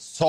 100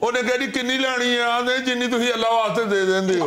ਉਹਨੇ ਕਹਿੰਦੀ ਕਿੰਨੀ ਲੈਣੀ ਆ? ਆਂਦੇ ਜਿੰਨੀ ਤੁਸੀਂ ਅੱਲਾ ਵਾਸਤੇ ਦੇ ਦਿੰਦੇ ਹੋ।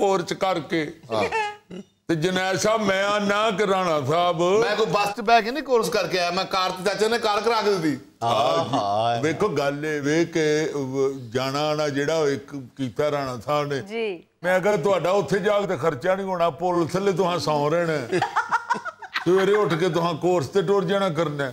ਕੋਰਸ ਕਰਕੇ ਤੇ ਜਨੈਦ ਸਾਹਿਬ ਮੈਂ ਆਨਾ ਕਿ ਰਾਣਾ ਸਾਹਿਬ ਮੈਂ ਕੋਈ ਬੱਸ 'ਚ ਬਹਿ ਕੇ ਨਹੀਂ ਕੋਰਸ ਕਰਕੇ ਆਇਆ, ਮੈਂ ਕਾਰ ਤੇ ਚਾਚੇ ਨੇ ਕਾਰ ਕਰਾ ਕੇ ਦਿੱਤੀ। ਵੇਖੋ ਗੱਲ ਇਹ ਵੇ ਕਿ ਜਾਣਾ ਆਣਾ ਜਿਹੜਾ ਇੱਕ ਕੀਤਾ ਰਾਣਾ ਸਾਹਿਬ ਨੇ ਜੀ, ਮੈਂ ਕਿਹਾ ਤੁਹਾਡਾ ਉੱਥੇ ਜਾ ਕੇ ਖਰਚਾ ਨਹੀਂ ਹੋਣਾ, ਪੁੱਲ ਥੱਲੇ ਤੁਹਾਂ ਸੌਂ ਰਹਿਣਾ, ਸਵੇਰੇ ਉੱਠ ਕੇ ਤੁਹਾਂ ਕੋਰਸ ਤੇ ਟੁਰ ਜਾਣਾ ਕਰਨਾ।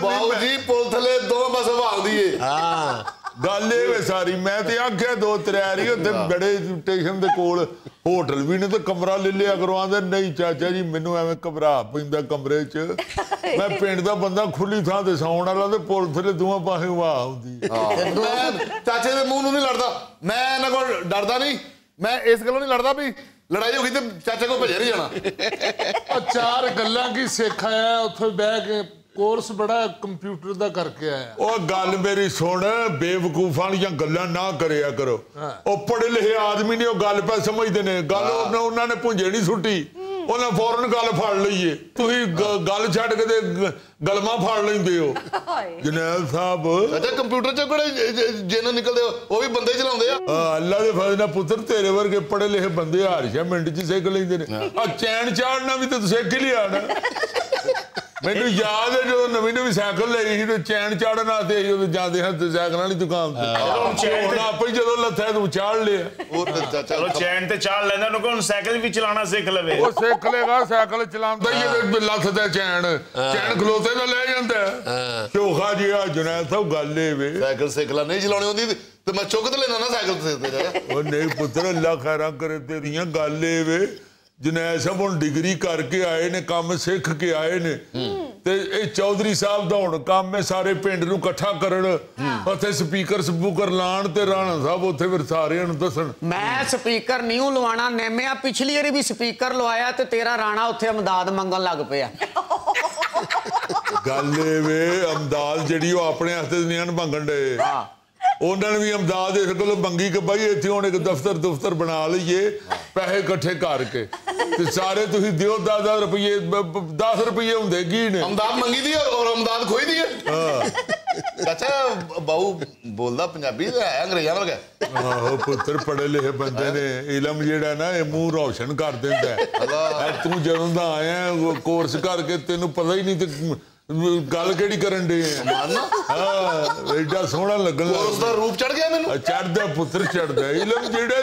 ਬਾਊ ਜੀ ਪੁਲ ਥੱਲੇ 2 ਬੱਸ ਹਵਾਉਂਦੀ ਏ। ਗੱਲ ਇਹ ਵੇ ਸਾਰੀ, ਮੈਂ ਤੇ ਆਖਿਆ 2-3 ਵਾਰੀ ਉੱਥੇ ਬੜੇ ਸਟੇਸ਼ਨ ਦੇ ਕੋਲ ਹੋਟਲ ਵੀ ਨੇ ਤੇ ਕਮਰਾ ਲੈ ਲਿਆ ਕਰੋ। ਆਂਦੇ ਨਹੀਂ ਚਾਚਾ ਜੀ ਮੈਨੂੰ ਐਵੇਂ ਘਬਰਾ ਪੈਂਦਾ ਕਮਰੇ 'ਚ, ਮੈਂ ਪਿੰਡ ਦਾ ਬੰਦਾ ਖੁੱਲੀ ਥਾਂ ਤੇ ਸੌਣ ਵਾਲਾ ਤੇ ਪੁਲ ਥੱਲੇ ਦੋਵਾਂ ਪਾਸੇ ਹਵਾ ਆਉਂਦੀ। ਮੈਂ ਚਾਚੇ ਦੇ ਮੂੰਹ ਨੂੰ ਨਹੀਂ ਲੜਦਾ, ਮੈਂ ਇਹਨਾਂ ਕੋਲ ਡਰਦਾ ਨਹੀਂ, ਮੈਂ ਇਸ ਗੱਲੋਂ ਨਹੀਂ ਲੜਦਾ ਵੀ ਲੜਾਈ ਹੋ ਗਈ ਤੇ ਚਾਚੇ ਕੋਲ ਭੱਜੇ ਨਹੀਂ ਜਾਣਾ। 4 ਗੱਲਾਂ ਕੀ ਸਿੱਖ ਆਇਆ ਉੱਥੇ ਬਹਿ ਕੇ, ਕੋਰਸ ਬੜਾ ਕੰਪਿਊਟਰ ਦਾ ਕਰਕੇ ਆਇਆ। ਉਹ ਗੱਲ ਮੇਰੀ ਸੁਣ, ਬੇਵਕੂਫਾਂ ਵਾਲੀਆਂ ਗੱਲਾਂ ਨਾ ਕਰਿਆ ਕਰੋ। ਉਹ ਪੜ੍ਹੇ ਲਿਖੇ ਆਦਮੀ ਨੇ ਉਹ ਗੱਲ ਪੈ ਸਮਝਦੇ ਨੇ, ਗੱਲ ਉਹਨਾਂ ਨੇ ਭੁੰਜੇ ਨਹੀਂ ਸੁੱਟੀ, ਉਹਨਾਂ ਫੌਰਨ ਗੱਲ ਫੜ ਲਈਏ। ਤੁਸੀਂ ਗੱਲ ਛੱਡ ਕੇ ਤੇ ਗਲਮਾਂ ਫੜ ਲੈਂਦੇ ਹੋ। ਜਨੈਲ ਸਾਹਿਬ ਚਾਚਾ ਕੰਪਿਊਟਰ 'ਚ ਕਿਹੜੇ ਜਿੰਨ ਨਿਕਲਦੇ ਉਹ ਵੀ ਬੰਦੇ ਚਲਾਉਂਦੇ ਆ। ਅੱਲਾ ਦੇ ਫਜ਼ਲ ਨਾਲ ਪੁੱਤਰ ਤੇਰੇ ਵਰਗੇ ਪੜ੍ਹੇ ਲਿਖੇ ਬੰਦੇ ਹਾਰਿਸ਼ਾ ਮਿੰਟ 'ਚ ਸਿੱਖ ਲੈਂਦੇ ਨੇ। ਆ ਚੈਨ ਚਾੜਨਾ ਵੀ ਤੇ ਤੂੰ ਸਿੱਖ ਹੀ ਲਿਆ ਨਾ। ਮੈਨੂੰ ਯਾਦ ਹੈ ਜਦੋਂ ਨਵੀਂ ਸਾਈਕਲ ਲਈ ਸੀ ਤੇ ਚੈਨ ਚਾੜਨ ਵਾਸਤੇ ਜਦੋਂ ਜਾਂਦੇ ਹਾਂ ਤੇ ਸਾਈਕਲਾਂ ਵਾਲੀ ਦੁਕਾਨ ਤੇ, ਹੁਣ ਆਪੇ ਜਦੋਂ ਲੱਥਾ ਤੂੰ ਚਾੜ ਲਿਆ। ਉਹ ਤੇ ਚਾਚਾ ਚਲੋ ਚੈਨ ਤੇ ਚਾੜ ਲੈਂਦਾ, ਉਹਨੂੰ ਹੁਣ ਸਾਈਕਲ ਵੀ ਚਲਾਉਣਾ ਸਿੱਖ ਲਵੇ। ਉਹ ਸਿੱਖ ਲੇਗਾ, ਸਾਈਕਲ ਚਲਾਉਂਦਾ ਹੀ ਲੱਥਦਾ ਚੈਨ ਖਲੋਤੇ ਦਾ ਲੈ ਜਾਂਦਾ। ਚੋਖਾ ਜਿਹਾ ਜਨੈਦ ਸਾਹਿਬ ਗੱਲ ਇਹ ਵੇ, ਸਾਈਕਲ ਸਿੱਖਲਾ ਨਹੀਂ ਚਲਾਉਣੀ ਹੁੰਦੀ ਤੇ ਮੈਂ ਚੁੱਕ ਤੇ ਲੈਣਾ ਨਾ ਸਾਈਕਲ ਤੇ। ਉਹ ਨਹੀਂ ਪੁੱਤਰ ਅੱਲਾ ਖੈਰਾਂ ਕਰੇ ਤੇਰੀਆਂ। ਗੱਲ ਇਹ ਵੇ ਜਨੈਦ ਸਾਹਿਬ ਹੁਣ ਡਿਗਰੀ ਕਰਕੇ ਆਏ ਨੇ, ਕੰਮ ਸਿੱਖ ਕੇ ਆਏ ਨੇ ਤੇ ਇਹ ਚੌਧਰੀ ਸਾਹਿਬ ਦਾ ਹੁਣ ਕੰਮ ਹੈ ਸਾਰੇ ਪਿੰਡ ਨੂੰ ਇਕੱਠਾ ਕਰਨ, ਉੱਥੇ ਸਪੀਕਰ ਸਪੂਕਰ ਲਾਣ ਤੇ ਰਾਣਾ ਸਾਹਿਬ ਉੱਥੇ ਫਿਰ ਸਾਰਿਆਂ ਨੂੰ ਦੱਸਣ। ਮੈਂ ਸਪੀਕਰ ਨਹੀਂ ਲਵਾਣਾ ਨੇਮਿਆ, ਪਿਛਲੀ ਵਾਰੀ ਵੀ ਸਪੀਕਰ ਲਵਾਇਆ ਤੇ ਤੇਰਾ ਰਾਣਾ ਉੱਥੇ ਅਮਦਾਦ ਮੰਗਣ ਲੱਗ ਪਿਆ। ਗੱਲ ਇਹ ਵੇ ਅਮਦਾਦ ਜਿਹੜੀ ਉਹ ਆਪਣੇ ਹੱਥੇ ਨਹੀਂ ਮੰਗਣ ਡੇ, ਉਹਨਾਂ ਨੇ ਵੀ ਅਮਦਾਦ ਇਸ ਕੋਲੋਂ ਮੰਗੀ ਕਿ ਬਾਈ ਇੱਥੇ ਹੁਣ ਇੱਕ ਦਫ਼ਤਰ ਬਣਾ ਲਈਏ ਪੈਸੇ ਇਕੱਠੇ ਕਰਕੇ ਤੇ ਸਾਰੇ ਤੁਸੀਂ ਦਿਓ 10 ਰੁਪਏ 10 ਰੁਪਏ ਹੁੰਦੇ ਕੀ ਨੇ। ਅਮਦਾਦ ਮੰਗੀ ਦੀ ਔਰ ਅਮਦਾਦ ਖੋਈ ਦੀ ਹੈ। ਚਾਚਾ ਬਾਊ ਬੋਲਦਾ ਪੰਜਾਬੀ ਤੇ ਹੈ ਅੰਗਰੇਜ਼ਾਂ ਵਰਗਾ। ਆਹੋ ਪੁੱਤਰ ਪੜ੍ਹੇ ਲਿਖੇ ਬੰਦੇ ਨੇ, ਇਲਮ ਜਿਹੜਾ ਨਾ ਇਹ ਮੂੰਹ ਰੌਸ਼ਨ ਕਰ ਦਿੰਦਾ। ਤੂੰ ਜਦੋਂ ਦਾ ਆਇਆ ਕੋਰਸ ਕਰਕੇ ਤੈਨੂੰ ਪਤਾ ਹੀ ਨਹੀਂ ਤੇ ਗੱਲ ਕਿਹੜੀ ਕਰਨ ਡੇ। ਹਾਂ ਐਡਾ ਸੋਹਣਾ ਲੱਗਣ ਕੋਰਸ ਦਾ ਰੂਪ ਚੜ ਗਿਆ ਮੈਨੂੰ। ਚੜਦਾ ਪੁੱਤਰ ਚੜਦਾ, ਇਲਮ ਜਿਹੜਾ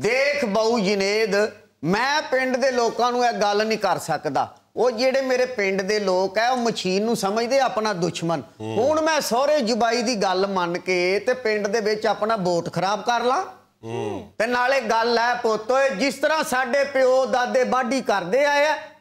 ਦੇਖ ਬਾਊ ਜਨੇਦ, ਮੈਂ ਪਿੰਡ ਦੇ ਲੋਕਾਂ ਨੂੰ ਇਹ ਗੱਲ ਨਹੀਂ ਕਰ ਸਕਦਾ। ਉਹ ਜਿਹੜੇ ਮੇਰੇ ਪਿੰਡ ਦੇ ਲੋਕ ਹੈ ਉਹ ਮਸ਼ੀਨ ਨੂੰ ਸਮਝਦੇ ਆਪਣਾ ਦੁਸ਼ਮਣ। ਹੁਣ ਮੈਂ ਸਹੁਰੇ ਜੁਬਾਈ ਦੀ ਗੱਲ ਮੰਨ ਕੇ ਤੇ ਪਿੰਡ ਦੇ ਵਿੱਚ ਆਪਣਾ ਵੋਟ ਖਰਾਬ ਕਰ ਲਾਂ ਤੇ ਨਾਲੇ ਗੱਲ ਹੈ ਪੁੱਤ, ਜਿਸ ਤਰ੍ਹਾਂ ਸਾਡੇ ਪਿਓ ਦਾਦੇ ਵਾਢੀ ਕਰਦੇ ਆਏ ਆ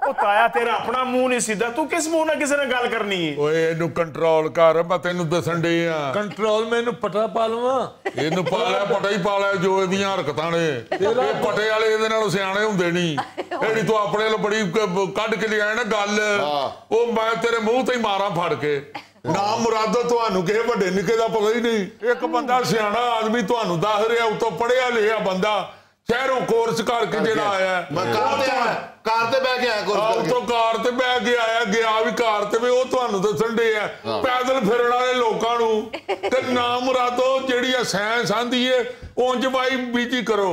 ਉਹ ਤਾਇਆ ਤੇਰਾ ਆਪਣਾ ਮੂੰਹ ਨਹੀਂ ਸਿੱਧਾ, ਤੂੰ ਕਿਸ ਮੂੰਹ ਨਾਲ ਕਿਸੇ ਨਾਲ ਗੱਲ ਕਰਨੀ ਹੈ? ਓਏ ਇਹਨੂੰ ਕੰਟਰੋਲ ਕਰ, ਮੈਂ ਤੈਨੂੰ ਦੱਸਣ ਡੇ ਆ। ਕੰਟਰੋਲ ਮੈਨੂੰ ਪਟਾ ਪਾ ਲਵਾਂ? ਇਹਨੂੰ ਪਾ ਲੈ, ਪਟਾ ਹੀ ਪਾ ਲੈ ਜੋ ਇਹਦੀਆਂ ਹਰਕਤਾਂ ਨੇ। ਇਹ ਪਟੇ ਵਾਲੇ ਇਹਦੇ ਨਾਲ ਸਿਆਣੇ ਹੁੰਦੇ ਨਹੀਂ। ਜਿਹੜੀ ਤੂੰ ਆਪਣੇ ਲਈ ਬੜੀ ਕੱਢ ਕੇ ਲਿਆਇਆ ਨਾ ਗੱਲ, ਉਹ ਮੈਂ ਤੇਰੇ ਮੂੰਹ ਤੇ ਹੀ ਮਾਰਾਂ ਫੜ ਕੇ। ਨਾ ਮੁਰਾਦੋ ਤੁਹਾਨੂੰ ਕਿਸੇ ਵੱਡੇ ਨਿੱਕੇ ਦਾ ਪਤਾ ਹੀ ਨਹੀਂ। ਇੱਕ ਬੰਦਾ ਸਿਆਣਾ ਆਦਮੀ ਤੁਹਾਨੂੰ ਦੱਸ ਰਿਹਾ, ਉਤੋਂ ਪੜਿਆ ਲਿਖਿਆ ਬੰਦਾ ਸ਼ਹਿਰੋਂ ਕੋਰਸ ਕਰਕੇ ਜਿਹੜਾ ਆਇਆ। ਮੈਂ ਕਾਰ ਤੇ ਬਹਿ ਕੇ ਆਇਆ ਕੋਰਸ ਕਰਕੇ। ਉਤੋਂ ਕਾਰ ਤੇ ਬਹਿ ਕੇ ਆਇਆ, ਗਿਆ ਵੀ ਕਾਰ ਤੇ, ਉਹ ਤੁਹਾਨੂੰ ਦੱਸਣ ਡੇ ਆ ਪੈਦਲ ਫਿਰਨ ਵਾਲੇ ਲੋਕਾਂ ਨੂੰ। ਤੇ ਨਾ ਮੁਰਾਦੋ ਜਿਹੜੀ ਆ ਸਾਇੰਸ ਆਂਦੀ ਏ ਉਂਝ ਬਾਈ ਬੀਜੀ ਕਰੋ,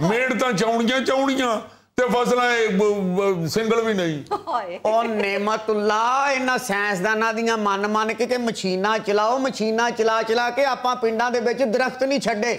ਮਿਹਨਤਾਂ ਚਾਉਣੀਆਂ ਤੇ ਫਸਲਾਂ ਸਿੰਗਲ ਵੀ ਨਹੀਂ। ਉਹ ਨੇਮਤੁੱਲਾ, ਇਹਨਾਂ ਸਾਇੰਸਦਾਨਾਂ ਦੀਆਂ ਮੰਨ ਕੇ ਮਸ਼ੀਨਾਂ ਚਲਾਓ, ਮਸ਼ੀਨਾਂ ਚਲਾ ਕੇ ਆਪਾਂ ਪਿੰਡਾਂ ਦੇ ਵਿੱਚ ਦਰਖਤ ਨਹੀਂ ਛੱਡੇ।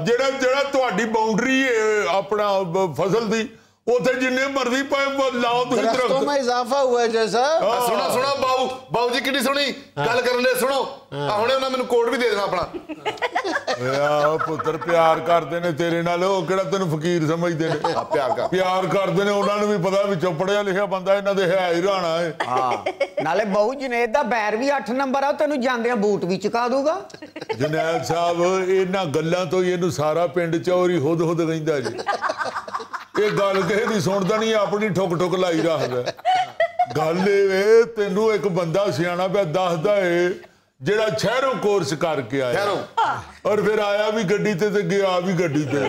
ਜਿਹੜਾ ਤੁਹਾਡੀ ਬਾਉਂਡਰੀ ਹੈ ਆਪਣਾ ਫਸਲ ਦੀ, اتنے جن مرضی لاؤ تھی درختوں میں اضافہ ہوا ہے جیسا سنا سنا باؤ جی کتنی سونی گل کرنے سنو ہنے انہاں مینوں کوڈ بھی دے دینا اپنا پتر پیار کرتے ہیں تیرے نال وہ کہڑا تینوں فقیر سمجھتے ہیں پیار کرتے ہیں انہوں نے بھی پتا وچوں پڑھیا لکھیا بندہ انہاں دے ہے ہی رانا ہے نالے بہو جنید دا بیر بھی 8 نمبر آ تینوں جاندیاں بوٹ بھی چکا دوں گا جنید صاحب انہاں گلاں تو یہ سارا پنڈ چوری خود خود کہندا جی یہ گل کہے دی سنتا نہیں اپنی ٹھک ٹھک لائی رکھدا گل اے تینوں ایک بندہ سیاںا پیا دسدا اے جڑا شہروں کورس کر کے آیا اور پھر آیا بھی گڈی تے گیا بھی گڈی تے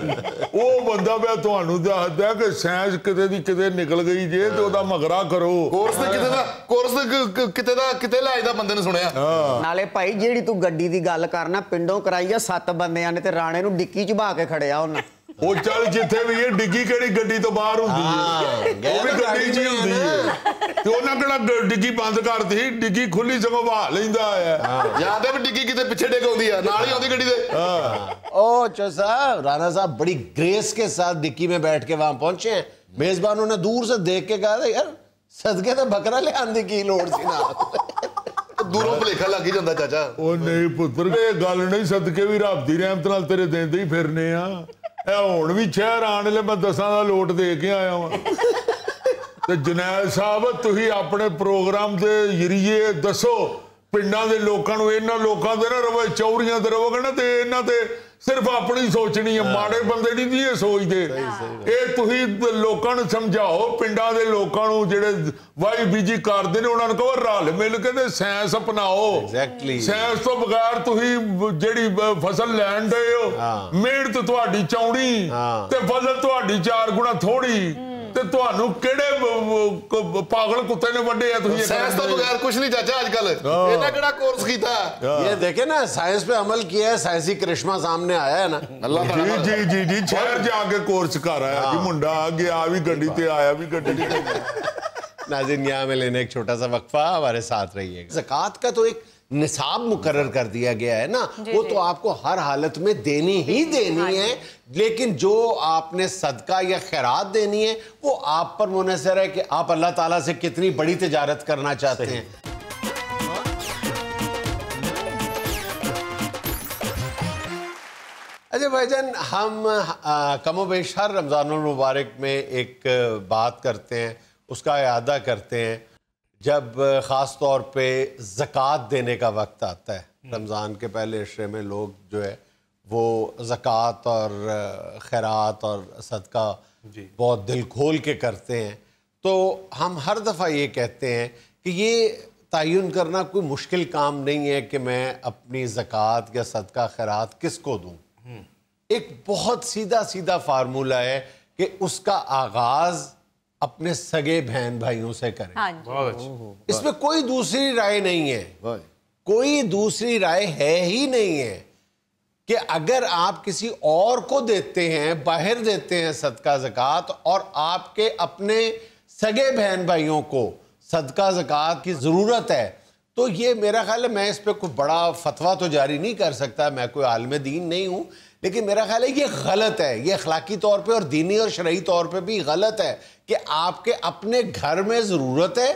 وہ بندہ پیا تانوں دسدا کہ سائنس کتے دی کتے نکل گئی جے تے اودا مغرا کرو کورس تے کتے لائے دا بندے نے سنیا نالے بھائی جیڑی تو گڈی دی گل کرنا پنڈوں کرائی آ 7 بندیاں نے تے رانے نوں ڈکی چ بھا کے کھڑیا انہاں وہ چل جتھے بھی یہ ڈگی کہڑی گڈی تو باہر ہوندی ہے وہ بھی گڈی چ ہوندی ہے تے انہاں کہڑا ڈگی بند کرتی ڈگی کھلی سگوں بہا لیندا ہے یاد ہے بھی ڈگی کتے پیچھے ڈگ ہوندی ہے نال ہی ہوندی گڈی دے او صاحب رانا صاحب بڑی گریس کے ساتھ ڈکی میں بیٹھ کے وہاں پہنچے ہیں میزبانوں نے دور سے دیکھ کے کہا تھا یار صدقے تے بکرا لے آندی کی لوڑ سی نا دوروں بھلیکھا لگ ہی جاندا چاچا او نہیں پتر یہ گل نہیں صدقے بھی رب دی رحمت نال تیرے دیندے ہی پھرنے آ ہوں بھی شہر آنے لے میں 10 دا لوٹ دے کے آیا ہوں تے جنید صاحب تسی اپنے پروگرام دے ذریعے دسو پنڈاں دے لوکاں نوں انہاں لوکاں دے نہ رہو چوریاں تے رہو گے نا تے انہاں تے صرف اپنی سوچنی ہے ماڑے بندے نہیں یہ سوچتے اے تسی لوکاں نوں سمجھاؤ پنڈاں دے لوکاں نوں جڑے وائی بی جی کردے نے انہاں نوں کہو رل مل کے تے سائنس اپناؤ سائنس تو بغیر تسی جڑی فصل لین دے ہو محنت تہاڈی چاؤنی تے فصل تہاڈی 4 گنا تھوڑی تے تہانوں کیڑے پاگل کتے نے وڈے ہے تسی سائنس تو بغیر کچھ نہیں چاچا آج کل اینا کیڑا کورس کیتا یہ دیکھیں نا سائنس پہ عمل کیا ہے سائنسی کرشمہ سامنے آیا ہے نا اللہ تعالیٰ جی شہر جا کے کورس کر آیا جی منڈا گیا بھی گڈی تے آیا بھی گڈی تے ناظرین یہاں میں لینے ایک چھوٹا سا وقفہ ہمارے ساتھ رہیے گا زکوٰۃ کا تو ایک نصاب مقرر کر دیا گیا ہے نا وہ تو آپ کو ہر حالت میں دینی ہی دینی ہے لیکن جو آپ نے صدقہ یا خیرات دینی ہے وہ آپ پر منحصر ہے کہ آپ اللہ تعالیٰ سے کتنی بڑی تجارت کرنا چاہتے ہیں اچھا بھائی جان ہم کم و بیش ہر رمضان المبارک میں ایک بات کرتے ہیں اس کا اعادہ کرتے ہیں جب خاص طور پہ زکوٰۃ دینے کا وقت آتا ہے رمضان کے پہلے عشرے میں لوگ جو ہے وہ زکوٰۃ اور خیرات اور صدقہ بہت دل کھول کے کرتے ہیں تو ہم ہر دفعہ یہ کہتے ہیں کہ یہ تعین کرنا کوئی مشکل کام نہیں ہے کہ میں اپنی زکوٰۃ یا صدقہ خیرات کس کو دوں ایک بہت سیدھا فارمولہ ہے کہ اس کا آغاز اپنے سگے بہن بھائیوں سے کریں اس میں کوئی دوسری رائے نہیں ہے کوئی دوسری رائے ہے ہی نہیں ہے کہ اگر آپ کسی اور کو دیتے ہیں باہر دیتے ہیں صدقہ زکوٰۃ اور آپ کے اپنے سگے بہن بھائیوں کو صدقہ زکوٰۃ کی ضرورت ہے تو یہ میرا خیال ہے میں اس پہ کوئی بڑا فتویٰ تو جاری نہیں کر سکتا میں کوئی عالم دین نہیں ہوں لیکن میرا خیال ہے یہ غلط ہے یہ اخلاقی طور پہ اور دینی اور شرعی طور پہ بھی غلط ہے کہ آپ کے اپنے گھر میں ضرورت ہے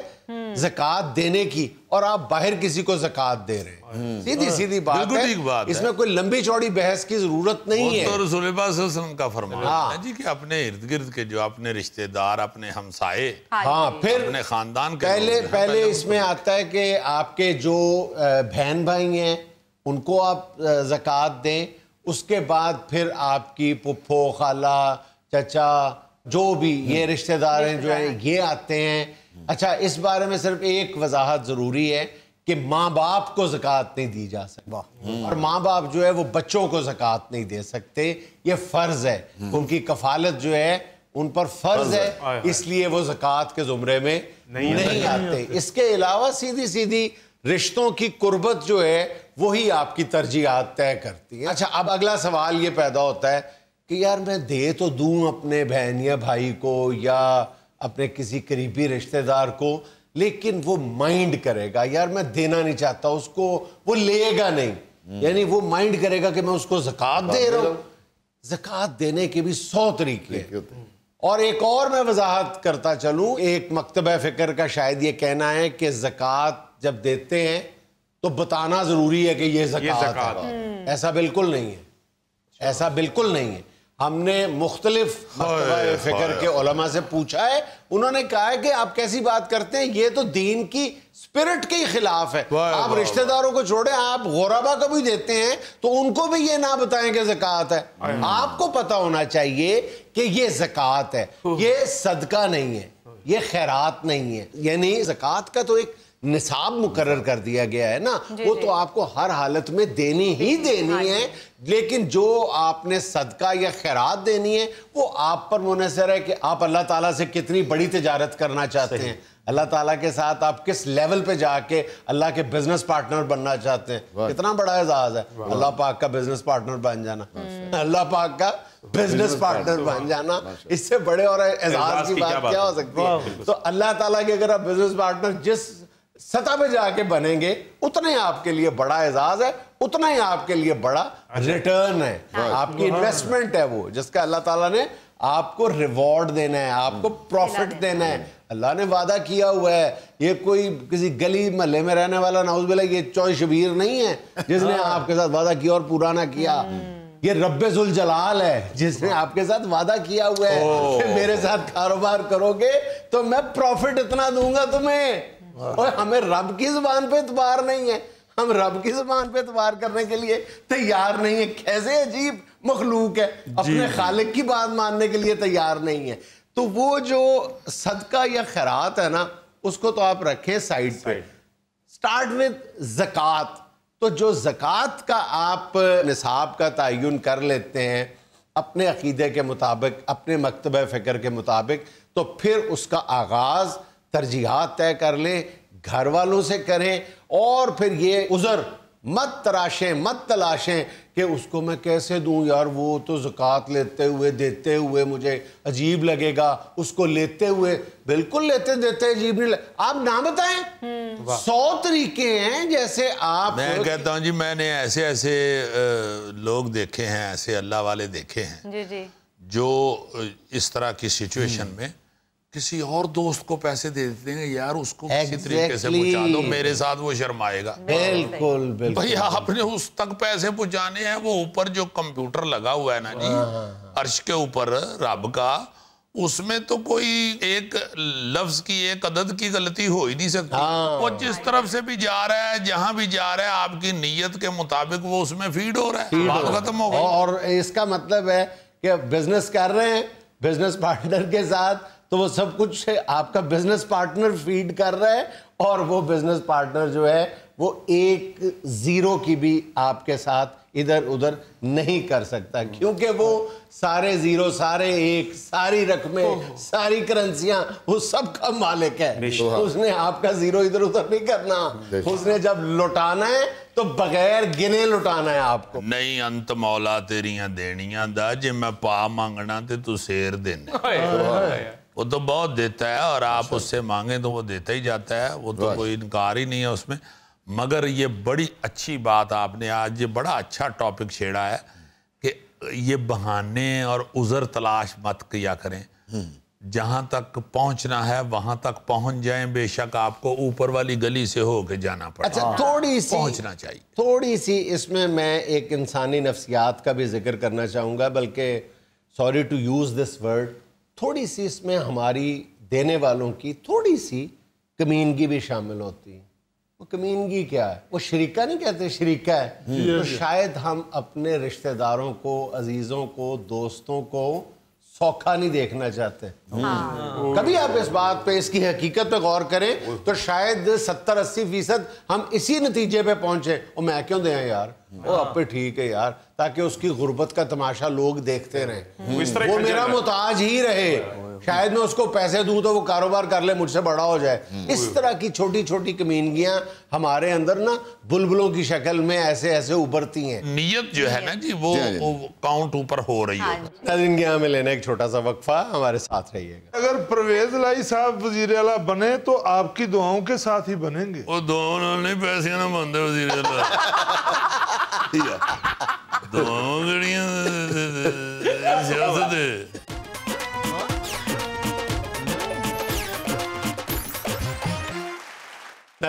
زکوٰۃ دینے کی اور آپ باہر کسی کو زکوٰۃ دے رہے ہیں سیدھی بات ہے اس میں کوئی لمبی چوڑی بحث کی ضرورت نہیں ہے تو رسول اللہ صلی اللہ علیہ وسلم کا فرمانا ہے جی کہ اپنے ارد گرد کے جو اپنے رشتہ دار اپنے ہمسائے پھر اپنے خاندان کے پہلے اس میں آتا ہے کہ آپ کے جو بہن بھائی ہیں ان کو آپ زکوٰۃ دیں اس کے بعد پھر آپ کی پھپھو خالہ چچا جو بھی یہ رشتہ دار ہیں جو ہیں یہ آتے ہیں اچھا اس بارے میں صرف ایک وضاحت ضروری ہے کہ ماں باپ کو زکوٰۃ نہیں دی جا سکتی اور ماں باپ جو ہے وہ بچوں کو زکوٰۃ نہیں دے سکتے یہ فرض ہے ان کی کفالت جو ہے ان پر فرض ہے اس لیے وہ زکوٰۃ کے زمرے میں نہیں آتے اس کے علاوہ سیدھی رشتوں کی قربت جو ہے وہی آپ کی ترجیحات طے کرتی ہیں اچھا اب اگلا سوال یہ پیدا ہوتا ہے کہ یار میں دے تو دوں اپنے بہن یا بھائی کو یا اپنے کسی قریبی رشتہ دار کو لیکن وہ مائنڈ کرے گا یار میں دینا نہیں چاہتا اس کو وہ لے گا نہیں یعنی وہ مائنڈ کرے گا کہ میں اس کو زکوٰۃ دے رہا ہوں زکوٰۃ دینے کے بھی 100 طریقے اور ایک اور میں وضاحت کرتا چلوں, ایک مکتبہ فکر کا شاید یہ کہنا ہے کہ زکوٰۃ جب دیتے ہیں تو بتانا ضروری ہے کہ یہ زکوٰۃ ہے. ایسا بالکل نہیں ہے, ایسا بالکل نہیں ہے. ہم نے مختلف مکتبہ فکر کے علماء سے پوچھا ہے, انہوں نے کہا ہے کہ آپ کیسی بات کرتے ہیں, یہ تو دین کی سپرٹ کے خلاف ہے. آپ رشتہ داروں کو چھوڑیں, آپ غربا کو بھی دیتے ہیں تو ان کو بھی یہ نہ بتائیں کہ زکوٰۃ ہے. آپ کو پتہ ہونا چاہیے کہ یہ زکوٰۃ ہے, یہ صدقہ نہیں ہے, یہ خیرات نہیں ہے. یعنی زکوٰۃ کا تو ایک نصاب مقرر کر دیا گیا ہے نا, وہ تو آپ کو ہر حالت میں دینی ہی دینی ہے, لیکن جو آپ نے صدقہ یا خیرات دینی ہے وہ آپ پر منحصر ہے کہ آپ اللہ تعالیٰ سے کتنی بڑی تجارت کرنا چاہتے ہیں, اللہ تعالیٰ کے ساتھ آپ کس لیول پہ جا کے اللہ کے بزنس پارٹنر بننا چاہتے ہیں. کتنا بڑا اعزاز ہے اللہ پاک کا بزنس پارٹنر بن جانا, اللہ پاک کا بزنس پارٹنر بن جانا, اس سے بڑے اور اعزاز کی بات کیا ہو سکتی ہے. تو اللہ تعالیٰ کے اگر آپ بزنس پارٹنر جس سطح پہ جا کے بنیں گے اتنا ہی آپ کے لیے بڑا اعزاز ہے, اتنا ہی آپ کے لیے بڑا ریٹرن ہے, آپ کی انویسٹمنٹ ہے وہ جس کا اللہ تعالیٰ نے آپ کو ریوارڈ دینا ہے, آپ کو پروفٹ دینا ہے. اللہ نے وعدہ کیا ہوا ہے, یہ کوئی کسی گلی محلے میں رہنے والا نعوذ باللہ یہ چوئے شبیر نہیں ہے جس نے آپ کے ساتھ وعدہ کیا اور پورا نہ کیا. یہ رب ذوالجلال ہے جس نے آپ کے ساتھ وعدہ کیا ہوا ہے کہ میرے ساتھ کاروبار کرو گے تو میں پروفٹ اتنا دوں گا تمہیں. اور ہمیں رب کی زبان پہ اعتبار نہیں ہے, ہم رب کی زبان پہ اعتبار کرنے کے لیے تیار نہیں ہے. کیسے عجیب مخلوق ہے, اپنے خالق کی بات ماننے کے لیے تیار نہیں ہے. تو وہ جو صدقہ یا خیرات ہے نا, اس کو تو آپ رکھیں سائڈ پہ. سٹارٹ وتھ زکوٰۃ. تو جو زکوٰۃ کا آپ نصاب کا تعین کر لیتے ہیں اپنے عقیدے کے مطابق, اپنے مکتبہ فکر کے مطابق, تو پھر اس کا آغاز ترجیحات طے کر لیں, گھر والوں سے کریں, اور پھر یہ عذر مت تراشیں, مت تلاشیں کہ اس کو میں کیسے دوں یار, وہ تو زکوٰۃ لیتے ہوئے دیتے ہوئے مجھے عجیب لگے گا, اس کو لیتے ہوئے بالکل لیتے دیتے عجیب نہیں آپ نہ بتائیں. 100 طریقے ہیں جیسے آپ. میں کہتا ہوں جی میں نے ایسے ایسے لوگ دیکھے ہیں, ایسے اللہ والے دیکھے ہیں جو اس طرح کی سچویشن میں کسی اور دوست کو پیسے دے دیتے ہیں, یار اس کو کسی طریقے سے پہنچا دو, میرے ساتھ وہ شرمائے گا. بالکل بالکل بھئی آپ نے اس تک پیسے پہنچانے ہیں, وہ اوپر جو کمپیوٹر لگا ہوا ہے نا جی عرش کے اوپر رب کا, اس میں تو کوئی ایک لفظ کی ایک عدد کی غلطی ہو ہی نہیں سکتی. وہ جس طرف سے بھی جا رہا ہے, جہاں بھی جا رہا ہے, آپ کی نیت کے مطابق وہ اس میں فیڈ ہو رہا ہے, بات ختم ہو گئی. اور اس کا مطلب ہے کہ بزنس کر رہے ہیں بزنس پارٹنر کے ساتھ, تو وہ سب کچھ آپ کا بزنس پارٹنر فیڈ کر رہا ہے, اور وہ بزنس پارٹنر جو ہے وہ ایک زیرو کی بھی آپ کے ساتھ ادھر ادھر نہیں کر سکتا, کیونکہ وہ سارے زیرو, سارے ایک, ساری رقمیں, ساری کرنسیاں وہ سب کا مالک ہے. اس نے آپ کا زیرو ادھر ادھر نہیں کرنا, اس نے جب لوٹانا ہے تو بغیر گنے لوٹانا ہے آپ کو. نہیں انت مولا تیریاں دینیاں دا, جے میں پا مانگنا تے تو سیر دینے. وہ تو بہت دیتا ہے, اور آپ اس سے مانگیں تو وہ دیتا ہی جاتا ہے, وہ تو کوئی انکار ہی نہیں ہے اس میں. مگر یہ بڑی اچھی بات آپ نے آج, یہ بڑا اچھا ٹاپک چھیڑا ہے کہ یہ بہانے اور عذر تلاش مت کیا کریں. جہاں تک پہنچنا ہے وہاں تک پہنچ جائیں, بے شک آپ کو اوپر والی گلی سے ہو کے جانا پڑے. اچھا تھوڑی سی پہنچنا چاہیے, تھوڑی سی اس میں ایک انسانی نفسیات کا بھی ذکر کرنا چاہوں گا, بلکہ sorry to use this word, تھوڑی سی اس میں ہماری دینے والوں کی تھوڑی سی کمینگی بھی شامل ہوتی ہے. وہ کمینگی کیا ہے, وہ شریکہ نہیں کہتے, شریکہ ہے. تو شاید ہم اپنے رشتہ داروں کو, عزیزوں کو, دوستوں کو سوکھا نہیں دیکھنا چاہتے. کبھی آپ اس بات پہ, اس کی حقیقت پہ غور کریں تو شاید 70-80% ہم اسی نتیجے پہ پہنچے, اور میں کیوں دیں یار, وہ آپ پہ ٹھیک ہے یار, تاکہ اس کی غربت کا تماشا لوگ دیکھتے رہیں, وہ میرا محتاج ہی رہے, شاید میں اس کو پیسے دوں تو وہ کاروبار کر لے, مجھ سے بڑا ہو جائے. اس طرح کی چھوٹی چھوٹی کمینگیاں ہمارے اندر نا بلبلوں کی شکل میں ایسے ایسے ابھرتی ہیں. نیت جو ہے نا جی وہ کاؤنٹ اوپر ہو رہی ہے. ناظرین میں لینا ایک چھوٹا سا وقفہ, ہمارے ساتھ رہیے گا. اگر پرویز لائی صاحب وزیر اعلیٰ بنے تو آپ کی دعاؤں کے ساتھ ہی بنیں گے. وہ دعاؤں نہیں, پیسے نہ بنتے وزیر اعلیٰ, دعاؤں گڑیاں سیاست ہے.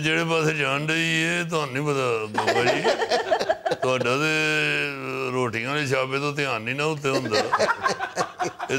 ਜਿਹੜੇ ਪਾਸੇ ਜਾਣ ਰਹੀ ਹੈ ਤੁਹਾਨੂੰ ਨਹੀਂ ਪਤਾ ਗੋਗਾ ਜੀ, ਤੁਹਾਡਾ ਤੇ ਰੋਟੀਆਂ ਵਾਲੇ ਛਾਪੇ ਤੋਂ ਧਿਆਨ ਨਹੀਂ ਨਾ ਉੱਤੇ ਹੁੰਦਾ। ਇਹ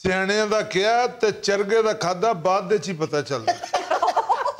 ਸਿਆਣਿਆਂ ਦਾ ਕਿਹਾ ਤੇ ਚਰਗੇ ਦਾ ਖਾਦਾ ਬਾਅਦ ਦੇ ਚ ਹੀ ਪਤਾ ਚੱਲਦਾ।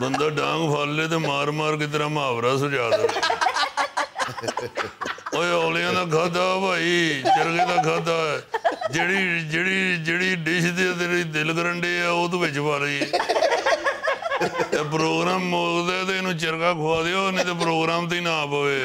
ਬੰਦਾ ਡਾਂਗ ਫੜ ਲੇ ਤੇ ਮਾਰ ਮਾਰ ਕੇ ਤੇਰਾ ਮੁਹਾਵਰਾ ਸੁਝਾ ਦੇ। ਓਏ ਔਲਿਆਂ ਦਾ ਖਾਦਾ ਭਾਈ, ਚਰਗੇ ਦਾ ਖਾਦਾ। ਜਿਹੜੀ ਡਿਸ਼ ਦੇ ਤੇਰੇ ਦਿਲ ਕਰਨ ਡੇ ਆ ਉਹ ਤੂੰ ਵਿੱਚ ਪਾ ਲਈ। ਤੇ ਪ੍ਰੋਗਰਾਮ ਮੁੱਕਦਾ ਤੇ ਇਹਨੂੰ ਚਰਗਾ ਖਵਾ ਦਿਓ, ਨਹੀਂ ਤੇ ਪ੍ਰੋਗਰਾਮ ਤੇ ਹੀ ਨਾ ਪਵੇ।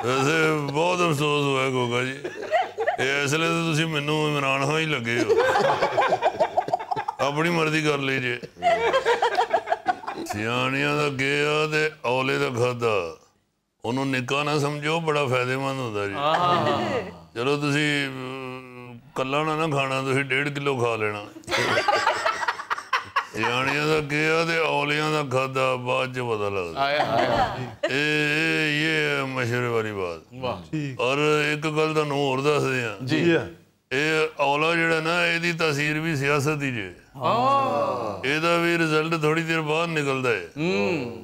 ਵੈਸੇ ਬਹੁਤ ਅਫਸੋਸ ਹੋਇਆ ਗੋਗਾ ਜੀ, ਇਸ ਲਈ ਤਾਂ ਤੁਸੀਂ ਮੈਨੂੰ ਇਮਰਾਨ ਖਾਨ ਹੀ ਲੱਗੇ ਹੋ। ਆਪਣੀ ਮਰਜ਼ੀ ਕਰ ਲਈ ਜੇ। ਸਿਆਣਿਆਂ ਦਾ ਗਿਆ ਤੇ ਔਲੇ ਦਾ ਖਾਦਾ, ਉਹਨੂੰ ਨਿੱਕਾ ਨਾ ਸਮਝੋ, ਬੜਾ ਫਾਇਦੇਮੰਦ ਹੁੰਦਾ ਜੀ। ਚਲੋ ਤੁਸੀਂ ਕੱਲਾ ਨਾ ਖਾਣਾ, ਤੁਸੀਂ 1.5 ਕਿਲੋ ਖਾ ਲੈਣਾ। ਸਿਆਣਿਆਂ ਦਾ ਗਿਆ ਤੇ ਔਲਿਆਂ ਦਾ ਖਾਦਾ ਬਾਅਦ ਚ ਪਤਾ ਲੱਗਦਾ। ਇਹ ਮਸ਼ਹੂਰ ਵਾਲੀ ਬਾਤ। ਔਰ ਇੱਕ ਗੱਲ ਤੁਹਾਨੂੰ ਹੋਰ ਦੱਸਦੇ ਆ ਜੀ, ਇਹ ਔਲਾ ਜਿਹੜਾ ਨਾ, ਇਹਦੀ ਤਾਸੀਰ ਵੀ ਸਿਆਸਤ ਹੀ ਜੇ। ਇਹਦਾ ਵੀ ਰਿਜ਼ਲਟ ਥੋੜੀ ਦੇਰ ਬਾਅਦ ਨਿਕਲਦਾ ਹੈ,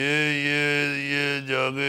ਇਹ ਜਾ ਕੇ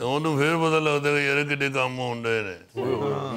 ਉਹਨੂੰ ਫਿਰ ਪਤਾ ਲੱਗਦਾ ਕਿ ਯਾਰ ਕਿੰਨੇ ਕੰਮ ਹੋਣ ਡਏ ਨੇ।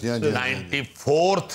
94th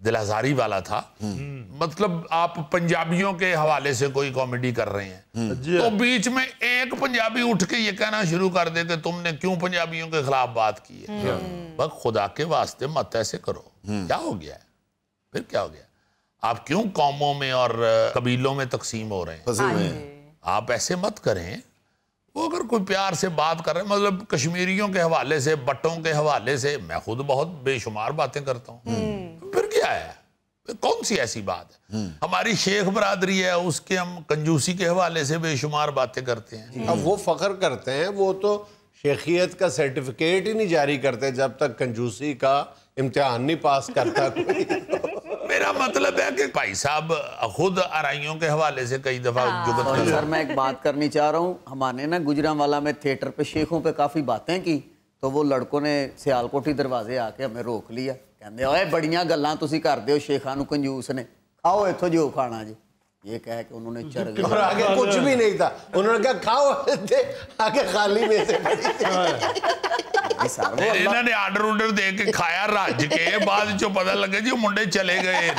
دل آزاری والا تھا. مطلب آپ پنجابیوں کے حوالے سے کوئی کامیڈی کر رہے ہیں تو بیچ میں ایک پنجابی اٹھ کے یہ کہنا شروع کر دے کہ تم نے کیوں پنجابیوں کے خلاف بات کی ہے. بس خدا کے واسطے مت ایسے کرو. کیا ہو گیا ہے پھر کیا ہو گیا؟ آپ کیوں قوموں میں اور قبیلوں میں تقسیم ہو رہے ہیں؟ آپ ایسے مت کریں. وہ اگر کوئی پیار سے بات کر رہے ہیں, مطلب کشمیریوں کے حوالے سے, بٹوں کے حوالے سے, میں خود بہت بے شمار باتیں کرتا ہوں, پھر کیا ہے؟ کون سی ایسی بات ہے؟ ہماری شیخ برادری ہے, اس کے ہم کنجوسی کے حوالے سے بے شمار باتیں کرتے ہیں. اب وہ فخر کرتے ہیں, وہ تو شیخیت کا سرٹیفکیٹ ہی نہیں جاری کرتے جب تک کنجوسی کا امتحان نہیں پاس کرتا کوئی. میرا مطلب ہے کہ بھائی صاحب خود آرائیوں کے حوالے سے کئی دفعہ جگت کر. سر میں ایک بات کرنی چاہ رہا ہوں. ہمارے نا گجرانوالہ میں تھیٹر پہ شیخوں پہ کافی باتیں کی تو وہ لڑکوں نے سیالکوٹی دروازے آ کے ہمیں روک لیا. کہندے اوے بڑیاں گلاں تسی کردے ہو شیخاں نوں کنجوس نے, کھاؤ ایتھوں جو کھانا جی. یہ کہہ کے انہوں نے چڑھ گئے اور آگے کچھ بھی نہیں تھا, انہوں نے کہا کھاؤ, آگے خالی میں سے انہوں نے آرڈر دے کے کھایا رج کے بعد جو پتہ لگے جی منڈے چلے گئے.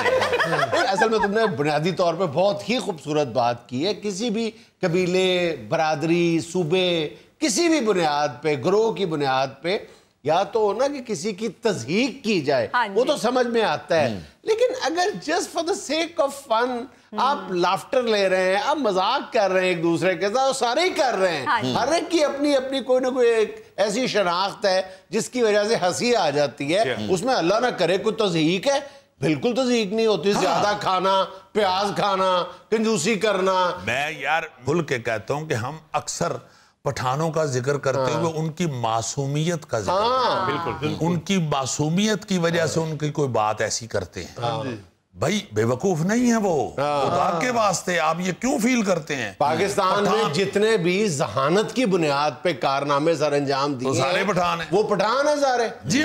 اصل میں تم نے بنیادی طور پہ بہت ہی خوبصورت بات کی ہے. کسی بھی قبیلے, برادری, صوبے, کسی بھی بنیاد پہ, گروہ کی بنیاد پہ یا تو ہونا کہ کسی کی تضحیق کی جائے, وہ تو سمجھ میں آتا ہے. لیکن اگر just for the sake of fun آپ لافٹر لے رہے ہیں, آپ مذاق کر رہے ہیں ایک دوسرے کے ساتھ, سارے ہی کر رہے ہیں, ہر ایک کی اپنی اپنی کوئی نہ کوئی ایک ایسی شناخت ہے جس کی وجہ سے ہنسی آ جاتی ہے. اس میں اللہ نہ کرے کوئی تضحیق ہے, بالکل تضحیق نہیں ہوتی. زیادہ کھانا, پیاز کھانا, کنجوسی کرنا. میں یار کھل کے کہتا ہوں کہ ہم اکثر پٹھانوں کا ذکر کرتے ہوئے ان کی معصومیت کا ذکر, ان کی معصومیت کی وجہ سے ان کی کوئی بات ایسی کرتے ہیں. بھائی بے وقوف نہیں ہے وہ, خدا کے واسطے آپ یہ کیوں فیل کرتے ہیں؟ پاکستان میں جتنے بھی ذہانت کی بنیاد پہ کارنامے سر انجام دیے سارے پٹھان ہیں, وہ پٹھان ہیں سارے. جی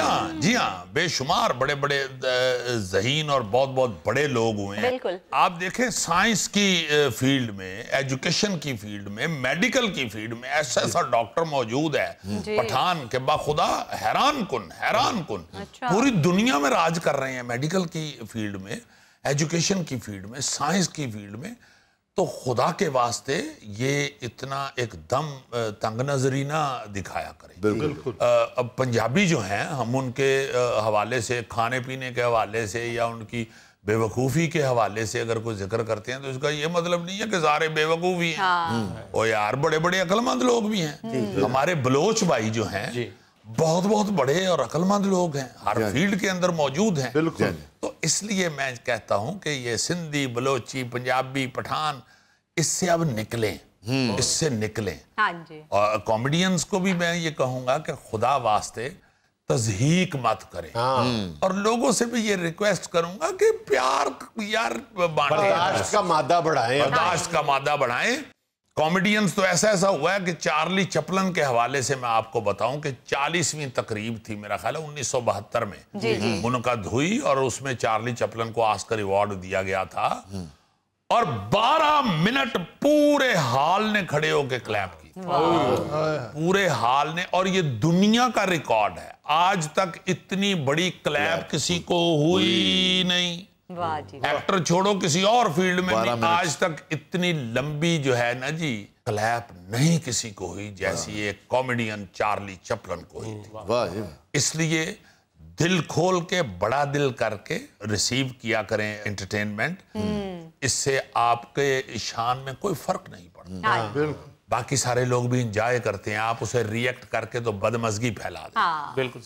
ہاں, بے شمار بڑے بڑے ذہین اور بہت بہت بڑے لوگ ہوئے ہیں. آپ دیکھیں سائنس کی فیلڈ میں, ایجوکیشن کی فیلڈ میں, میڈیکل کی فیلڈ میں ایسا ڈاکٹر موجود ہے پٹھان کے باخدا حیران کن پوری دنیا میں راج کر رہے ہیں میڈیکل کی فیلڈ میں, ایجوکیشن کی فیلڈ میں, سائنس کی فیلڈ میں. تو خدا کے واسطے یہ اتنا ایک دم تنگ نظری نہ دکھایا کریں. اب پنجابی جو ہیں, ہم ان کے حوالے سے, کھانے پینے کے حوالے سے یا ان کی بے وقوفی کے حوالے سے اگر کوئی ذکر کرتے ہیں تو اس کا یہ مطلب نہیں ہے کہ سارے بے وقوف ہی ہیں. اور یار بڑے بڑے عقل مند لوگ بھی ہیں. ہمارے بلوچ بھائی جو ہیں بہت بہت بڑے اور عقل مند لوگ ہیں, ہر فیلڈ کے اندر موجود ہیں. تو اس لیے میں کہتا ہوں کہ یہ سندھی, بلوچی, پنجابی, پٹھان اس سے اب نکلیں, اس سے نکلیں. اور کامیڈینز کو بھی میں یہ کہوں گا کہ خدا واسطے تضحیق مت کریں, اور لوگوں سے بھی یہ ریکویسٹ کروں گا کہ پیار یار بانٹیں, برداشت کا مادہ بڑھائیں, برداشت کا مادہ بڑھائیں. کامیڈینز تو ایسا ہوا ہے کہ چارلی چپلن کے حوالے سے میں آپ کو بتاؤں کہ 40ویں تقریب تھی میرا خیال ہے 1972 میں منعقد ہوئی, اور اس میں چارلی چپلن کو آسکر ایوارڈ دیا گیا تھا, اور 12 منٹ پورے ہال نے کھڑے ہو کے کلیپ کی, پورے ہال نے. اور یہ دنیا کا ریکارڈ ہے, آج تک اتنی بڑی کلیپ کسی کو ہوئی نہیں. ایکٹر چھوڑو کسی اور فیلڈ میں بھی آج تک اتنی لمبی جو ہے نا جی کلیپ نہیں کسی کو ہوئی جیسی ایک کامیڈین چارلی چپلن کو ہوئی تھی. اس لیے دل کھول کے, بڑا دل کر کے ریسیو کیا کریں انٹرٹینمنٹ, اس سے آپ کے شان میں کوئی فرق نہیں پڑتا. باقی سارے لوگ بھی انجوائے کرتے ہیں, آپ اسے ریئیکٹ کر کے تو بدمزگی پھیلا دیں. بالکل.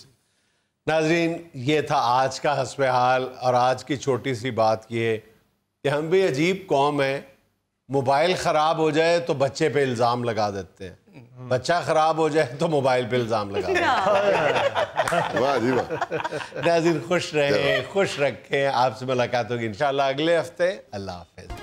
ناظرین, یہ تھا آج کا حسب حال, اور آج کی چھوٹی سی بات یہ کہ ہم بھی عجیب قوم ہیں. موبائل خراب ہو جائے تو بچے پہ الزام لگا دیتے ہیں, بچہ خراب ہو جائے تو موبائل پہ الزام لگا دیتے ہیں. ناظرین خوش رہیں, خوش رکھیں. آپ سے ملاقات ہوگی انشاءاللہ اگلے ہفتے. اللہ حافظ.